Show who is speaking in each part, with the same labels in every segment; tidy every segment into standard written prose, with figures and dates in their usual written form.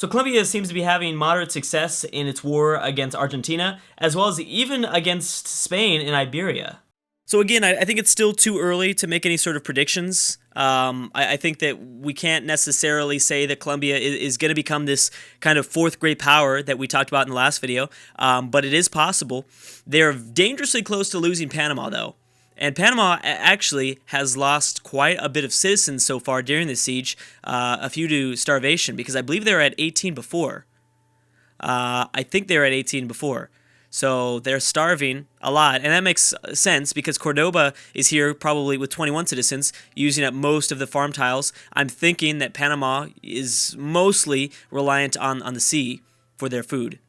Speaker 1: So Colombia seems to be having moderate success in its war against Argentina, as well as even against Spain and Iberia. So again, I think it's still too early to make any sort of predictions. I think that we can't necessarily say that Colombia is going to become this kind of fourth great power that we talked about in the last video, but it is possible. They're dangerously close to losing Panama, though. And Panama actually has lost quite a bit of citizens so far during the siege, a few to starvation, because I believe they were at 18 before. I think they were at 18 before. So they're starving a lot, and that makes sense because Cordoba is here probably with 21 citizens, using up most of the farm tiles. I'm thinking that Panama is mostly reliant on the sea for their food.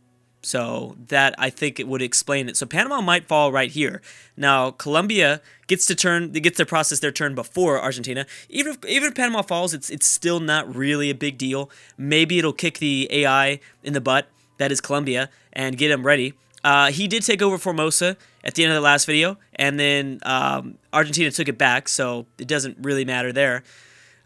Speaker 1: So that, I think, it would explain it. So Panama might fall right here. Now, Colombia gets to process their turn before Argentina. Even if Panama falls, it's still not really a big deal. Maybe it'll kick the AI in the butt, that is Colombia, and get them ready. He did take over Formosa at the end of the last video, and then Argentina took it back, so it doesn't really matter there.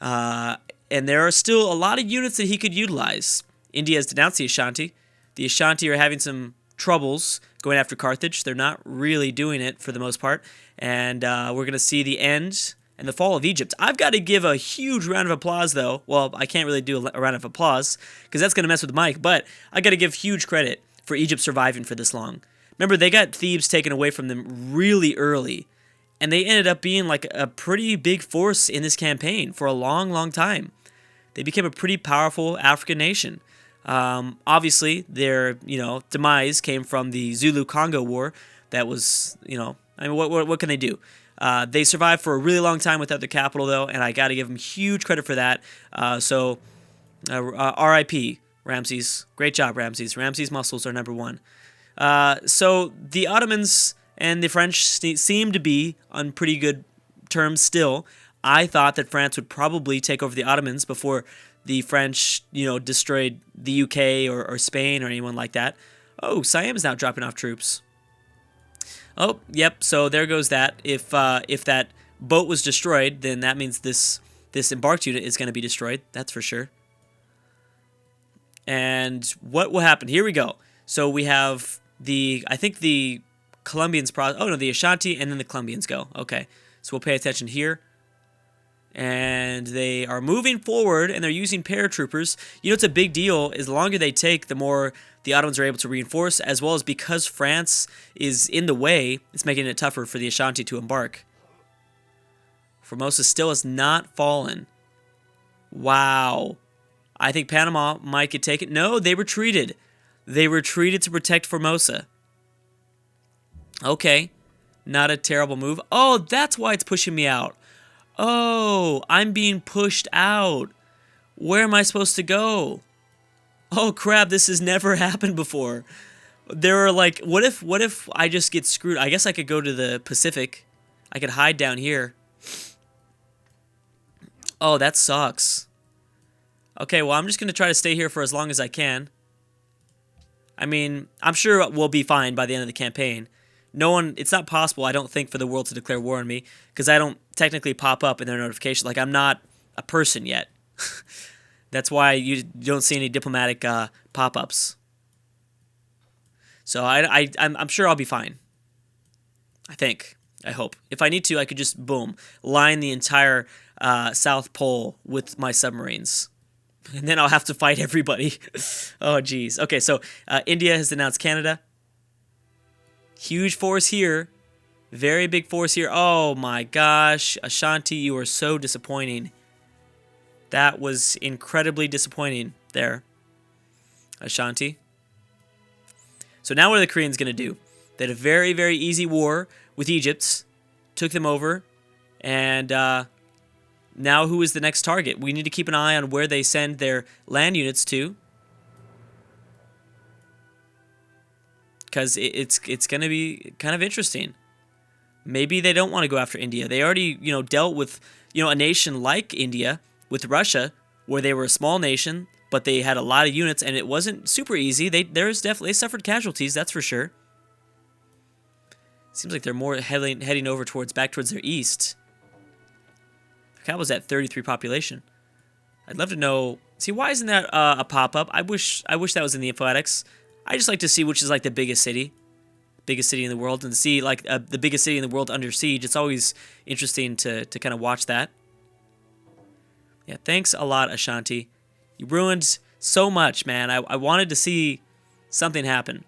Speaker 1: And there are still a lot of units that he could utilize. India has denounced the Ashanti. The Ashanti are having some troubles going after Carthage. They're not really doing it for the most part. And we're going to see the end and the fall of Egypt. I've got to give a huge round of applause, though. Well, I can't really do a round of applause because that's going to mess with Mike. But I got to give huge credit for Egypt surviving for this long. Remember, they got Thebes taken away from them really early. And they ended up being like a pretty big force in this campaign for a long, long time. They became a pretty powerful African nation. Obviously, their demise came from the Zulu-Congo War. That was, I mean, what can they do? They survived for a really long time without the capital, though, and I got to give them huge credit for that. So, R.I.P. Ramses. Great job, Ramses. Ramses' muscles are number one. So the Ottomans and the French seem to be on pretty good terms still. I thought that France would probably take over the Ottomans before the French, destroyed the UK or Spain or anyone like that. Oh, Siam is now dropping off troops. Oh, yep. So there goes that. If that boat was destroyed, then that means this embarked unit is going to be destroyed. That's for sure. And what will happen? Here we go. So we have I think the Colombians, the Ashanti, and then the Colombians go. Okay. So we'll pay attention here. And they are moving forward, and they're using paratroopers. It's a big deal. As the longer they take, the more the Ottomans are able to reinforce, as well as because France is in the way, it's making it tougher for the Ashanti to embark. Formosa still has not fallen. Wow. I think Panama might get taken. No, they retreated. They retreated to protect Formosa. Okay. Not a terrible move. Oh, that's why it's pushing me out. Oh, I'm being pushed out. Where am I supposed to go? Oh crap, this has never happened before. There are like, what if I just get screwed? I guess I could go to the Pacific. I could hide down here. Oh, that sucks. Okay, well, I'm just going to try to stay here for as long as I can. I mean, I'm sure we'll be fine by the end of the campaign. It's not possible, I don't think, for the world to declare war on me, because I don't technically pop up in their notification. Like, I'm not a person yet. That's why you don't see any diplomatic pop-ups. So I'm sure I'll be fine. I think. I hope. If I need to, I could just, boom, line the entire South Pole with my submarines. And then I'll have to fight everybody. Oh, geez. Okay, so India has denounced Canada. Huge force here. Very big force here. Oh, my gosh. Ashanti, you are so disappointing. That was incredibly disappointing there. Ashanti. So now what are the Koreans going to do? They had a very, very easy war with Egypt. Took them over. And now who is the next target? We need to keep an eye on where they send their land units to. Because it's going to be kind of interesting. Maybe they don't want to go after India. They already, dealt with, a nation like India with Russia, where they were a small nation, but they had a lot of units, and it wasn't super easy. They suffered casualties, that's for sure. Seems like they're more heading over back towards their east. That was at 33 population. I'd love to know See, why isn't that a pop-up? I wish that was in the Info-Addicts. I just like to see which is like the biggest city in the world, and to see like the biggest city in the world under siege. It's always interesting to kind of watch that. Yeah, thanks a lot, Ashanti. You ruined so much, man. I wanted to see something happen.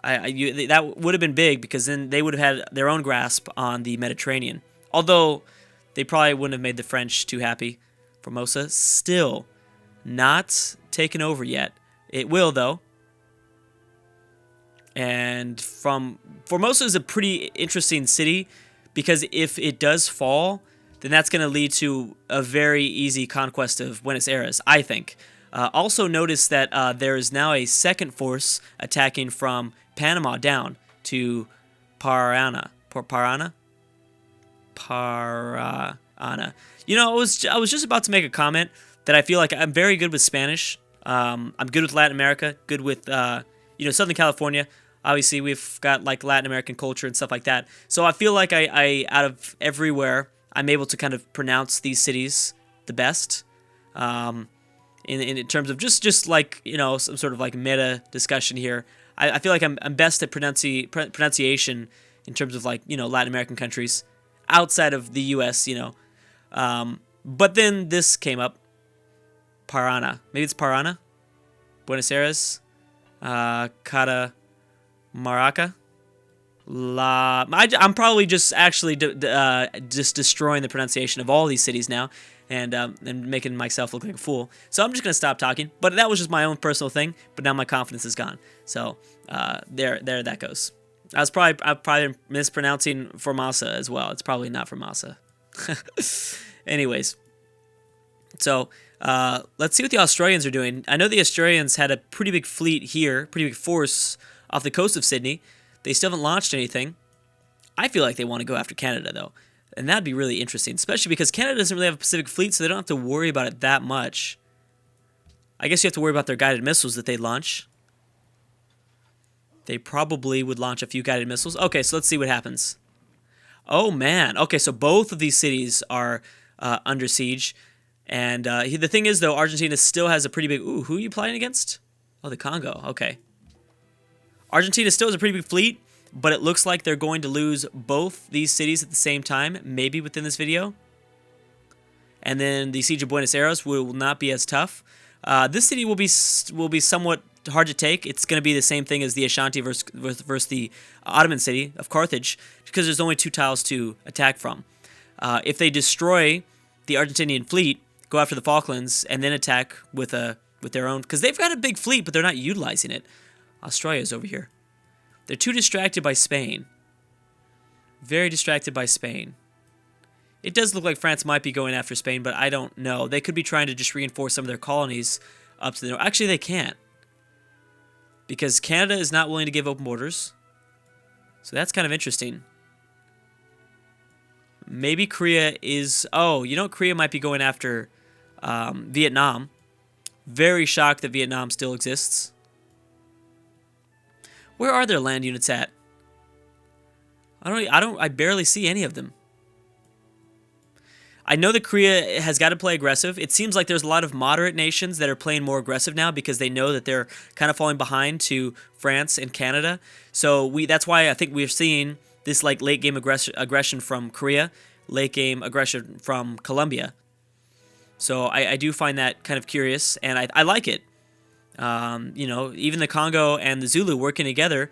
Speaker 1: That would have been big, because then they would have had their own grasp on the Mediterranean. Although they probably wouldn't have made the French too happy. Formosa still not taken over yet. It will, though. And Formosa is a pretty interesting city, because if it does fall, then that's going to lead to a very easy conquest of Buenos Aires, I think. Also notice that there is now a second force attacking from Panama down to Parana. You know, I was just about to make a comment that I feel like I'm very good with Spanish. I'm good with Latin America, good with Southern California. Obviously, we've got like Latin American culture and stuff like that. So I feel like I out of everywhere, I'm able to kind of pronounce these cities the best. In terms of just like, some sort of like meta discussion here. I feel like I'm best at pronunciation in terms of like, Latin American countries outside of the U.S., But then this came up. Parana. Maybe it's Parana? Buenos Aires? Maraca? I'm probably just actually just destroying the pronunciation of all these cities now, and making myself look like a fool. So I'm just gonna stop talking. But that was just my own personal thing. But now my confidence is gone. So there that goes. I'm probably mispronouncing Formosa as well. It's probably not Formosa. Anyways, so let's see what the Australians are doing. I know the Australians had a pretty big fleet here, pretty big force off the coast of Sydney. They still haven't launched anything. I feel like they want to go after Canada, though. And that'd be really interesting, especially because Canada doesn't really have a Pacific fleet, so they don't have to worry about it that much. I guess you have to worry about their guided missiles that they launch. They probably would launch a few guided missiles. Okay, so let's see what happens. Oh, man. Okay, so both of these cities are under siege. And the thing is, though, Argentina still has a pretty big... Ooh, who are you playing against? Oh, the Congo. Okay. Argentina still has a pretty big fleet, but it looks like they're going to lose both these cities at the same time, maybe within this video. And then the siege of Buenos Aires will not be as tough. This city will be somewhat hard to take. It's going to be the same thing as the Ashanti versus the Ottoman city of Carthage, because there's only 2 tiles to attack from. If they destroy the Argentinian fleet, go after the Falklands, and then attack with their own, because they've got a big fleet, but they're not utilizing it. Australia's over here. They're too distracted by Spain. Very distracted by Spain. It does look like France might be going after Spain, but I don't know. They could be trying to just reinforce some of their colonies up to the north. Actually, they can't, because Canada is not willing to give open borders. So that's kind of interesting. Maybe Korea is... Oh, Korea might be going after Vietnam. Very shocked that Vietnam still exists. Where are their land units at? I barely see any of them. I know that Korea has got to play aggressive. It seems like there's a lot of moderate nations that are playing more aggressive now, because they know that they're kind of falling behind to France and Canada. So that's why I think we're seeing this like late game aggression from Korea, late game aggression from Colombia. So I do find that kind of curious, and I like it. Even the Congo and the Zulu working together,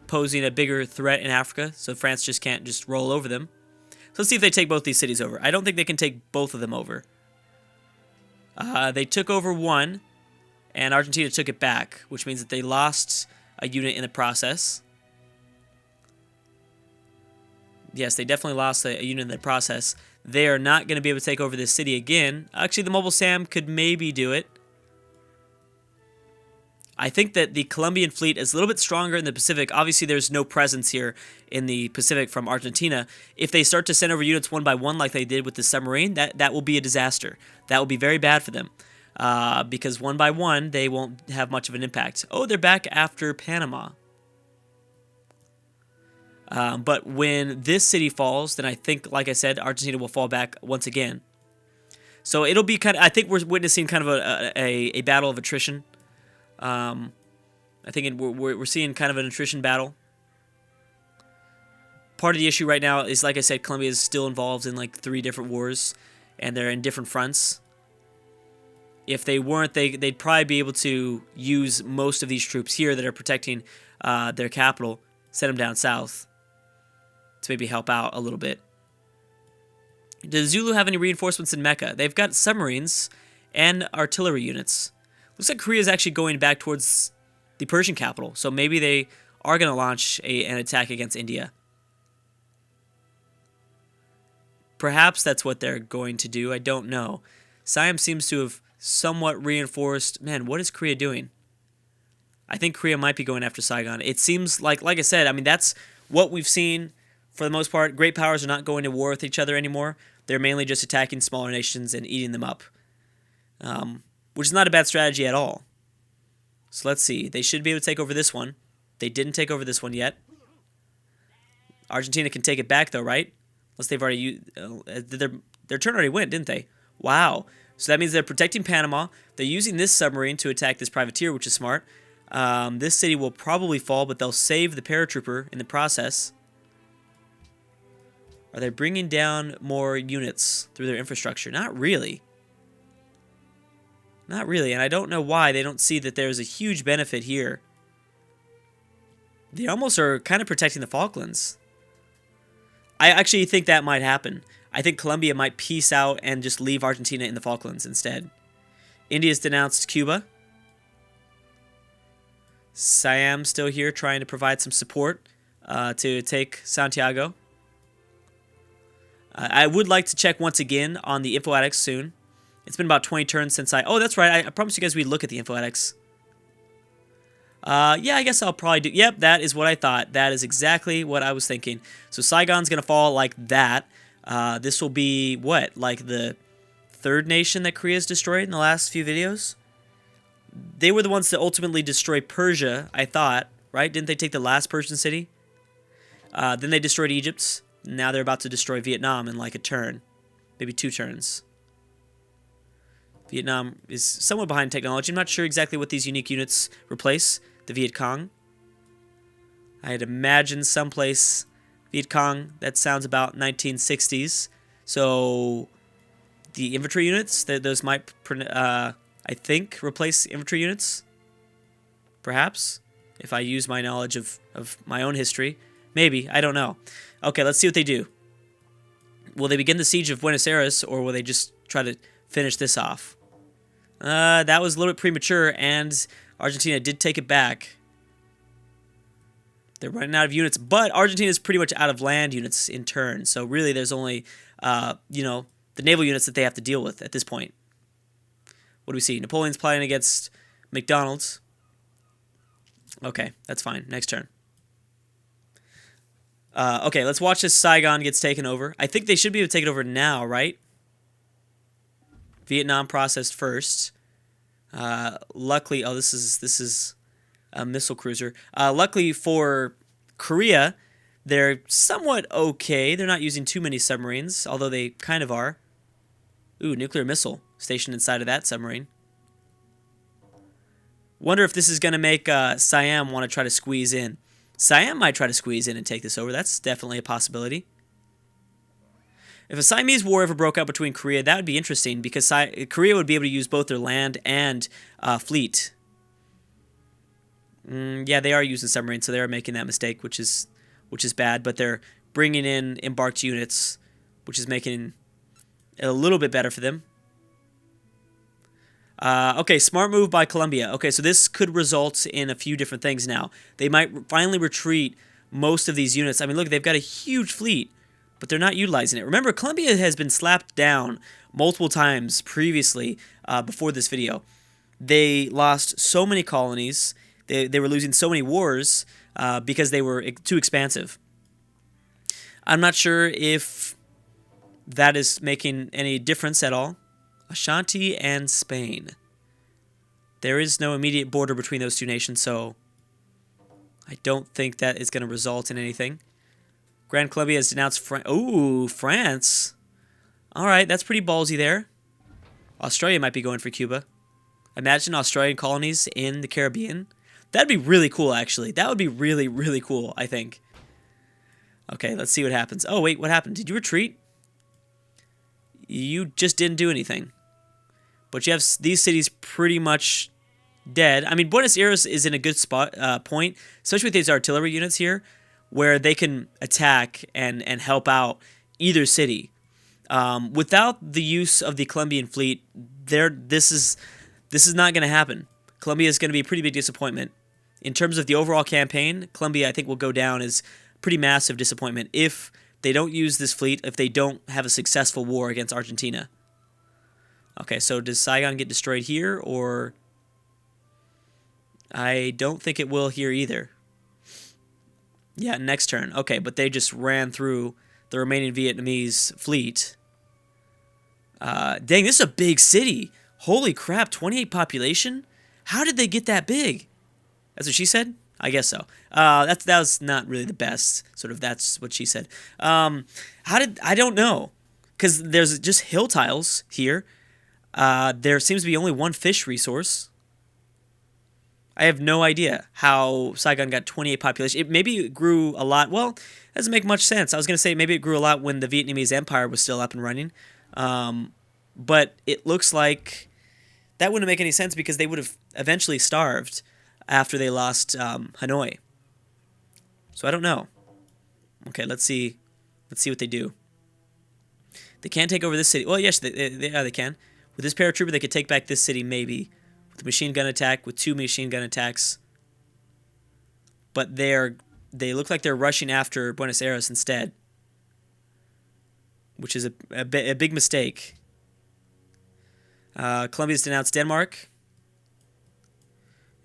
Speaker 1: posing a bigger threat in Africa, so France just can't just roll over them. So let's see if they take both these cities over. I don't think they can take both of them over. They took over one, and Argentina took it back, which means that they lost a unit in the process. Yes, they definitely lost a unit in the process. They are not going to be able to take over this city again. Actually, the Mobile Sam could maybe do it. I think that the Colombian fleet is a little bit stronger in the Pacific. Obviously, there's no presence here in the Pacific from Argentina. If they start to send over units one by one like they did with the submarine, that will be a disaster. That will be very bad for them, because one by one, they won't have much of an impact. Oh, they're back after Panama. But when this city falls, then I think, like I said, Argentina will fall back once again. So it'll be kind of, I think we're witnessing kind of a battle of attrition. I think we're seeing kind of an attrition battle. Part of the issue right now is, like I said, Colombia is still involved in like 3 different wars, and they're in different fronts. If they weren't, they'd probably be able to use most of these troops here that are protecting their capital, send them down south to maybe help out a little bit. Does Zulu have any reinforcements in Mecca? They've got submarines and artillery units. Looks like Korea is actually going back towards the Persian capital, so maybe they are going to launch an attack against India. Perhaps that's what they're going to do. I don't know. Siam seems to have somewhat reinforced. Man, what is Korea doing? I think Korea might be going after Saigon. It seems like I said, I mean, that's what we've seen for the most part. Great powers are not going to war with each other anymore. They're mainly just attacking smaller nations and eating them up, which is not a bad strategy at all. So let's see. They should be able to take over this one. They didn't take over this one yet. Argentina can take it back, though, right? Unless they've already used... their turn already went, didn't they? Wow. So that means they're protecting Panama. They're using this submarine to attack this privateer, which is smart. This city will probably fall, but they'll save the paratrooper in the process. Are they bringing down more units through their infrastructure? Not really. Not really, and I don't know why they don't see that there's a huge benefit here. They almost are kind of protecting the Falklands. I actually think that might happen. I think Colombia might peace out and just leave Argentina in the Falklands instead. India's denounced Cuba. Siam still here trying to provide some support to take Santiago. I would like to check once again on the info addicts soon. It's been about 20 turns since oh, that's right. I promised you guys we'd look at the info addicts. Yeah, I guess I'll probably do... Yep, that is what I thought. That is exactly what I was thinking. So Saigon's going to fall like that. This will be, what, like the 3rd nation that Korea's destroyed in the last few videos? They were the ones that ultimately destroyed Persia, I thought, right? Didn't they take the last Persian city? Then they destroyed Egypt. Now they're about to destroy Vietnam in like a turn. Maybe 2 turns. Vietnam is somewhat behind technology. I'm not sure exactly what these unique units replace. The Viet Cong. I'd imagine someplace Viet Cong, that sounds about 1960s. So the infantry units, those might, I think, replace infantry units. Perhaps. If I use my knowledge of my own history. Maybe. I don't know. Okay, let's see what they do. Will they begin the siege of Buenos Aires, or will they just try to finish this off? That was a little bit premature, and Argentina did take it back. They're running out of units, but Argentina is pretty much out of land units in turn. So really, there's only, you know, the naval units that they have to deal with at this point. What do we see? Napoleon's plotting against McDonald's. Okay, that's fine. Next turn. Okay, let's watch as Saigon gets taken over. I think they should be able to take it over now, right? Vietnam processed first. Luckily, oh, this is a missile cruiser. Luckily for Korea, they're somewhat okay. They're not using too many submarines, although they kind of are. Ooh, nuclear missile stationed inside of that submarine. Wonder if this is going to make Siam want to try to squeeze in. Siam might try to squeeze in and take this over. That's definitely a possibility. If a Siamese war ever broke out between Korea, that would be interesting because Korea would be able to use both their land and fleet. Yeah, they are using submarines, so they are making that mistake, which is bad. But they're bringing in embarked units, which is making it a little bit better for them. Okay, smart move by Colombia. Okay, so this could result in a few different things now. They might finally retreat most of these units. I mean, look, they've got a huge fleet, but they're not utilizing it. Remember, Colombia has been slapped down multiple times previously before this video. They lost so many colonies. They were losing so many wars because they were too expansive. I'm not sure if that is making any difference at all. Ashanti and Spain. There is no immediate border between those two nations, so I don't think that is going to result in anything. Grand Colombia has denounced France. Ooh, France. All right, that's pretty ballsy there. Australia might be going for Cuba. Imagine Australian colonies in the Caribbean. That'd be really cool, actually. That would be really, really cool, I think. Okay, let's see what happens. Oh, wait, what happened? Did you retreat? You just didn't do anything. But you have these cities pretty much dead. I mean, Buenos Aires is in a good point, especially with these artillery units here, where they can attack and help out either city. Without the use of the Colombian fleet, this is not going to happen. Colombia is going to be a pretty big disappointment. In terms of the overall campaign, Colombia, I think, will go down as pretty massive disappointment if they don't use this fleet, if they don't have a successful war against Argentina. Okay, so does Saigon get destroyed here, or... I don't think it will here either. Yeah, next turn. Okay, but they just ran through the remaining Vietnamese fleet. Dang, this is a big city. Holy crap, 28 population? How did they get that big? That's what she said? I guess so. That was not really the best. Sort of, that's what she said. I don't know. Because there's just hill tiles here. There seems to be only one fish resource. I have no idea how Saigon got 28 population. Maybe it grew a lot. Well, it doesn't make much sense. I was going to say maybe it grew a lot when the Vietnamese Empire was still up and running. But it looks like that wouldn't make any sense because they would have eventually starved after they lost Hanoi. So I don't know. Okay, let's see. Let's see what they do. They can't take over this city. Well, yes, they can. With this paratrooper, they could take back this city, maybe. With a machine gun attack, with 2 machine gun attacks. But they look like they're rushing after Buenos Aires instead. Which is a big mistake. Colombia's denounced Denmark.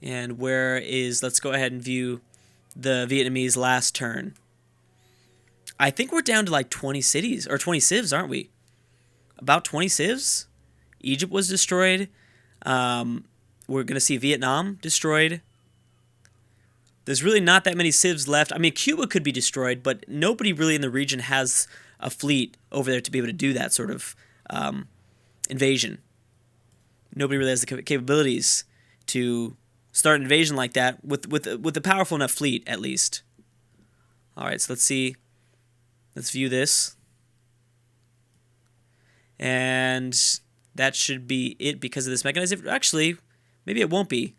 Speaker 1: And let's go ahead and view the Vietnamese last turn. I think we're down to like 20 cities, or 20 civs, aren't we? About 20 civs? Egypt was destroyed. We're going to see Vietnam destroyed. There's really not that many civs left. I mean, Cuba could be destroyed, but nobody really in the region has a fleet over there to be able to do that sort of invasion. Nobody really has the capabilities to start an invasion like that with a powerful enough fleet, at least. All right, so let's see. Let's view this. And that should be it because of this mechanism. Actually, maybe it won't be.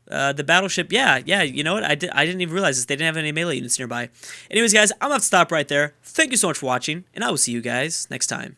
Speaker 1: The battleship, yeah, you know what? I didn't even realize this. They didn't have any melee units nearby. Anyways, guys, I'm going to have to stop right there. Thank you so much for watching, and I will see you guys next time.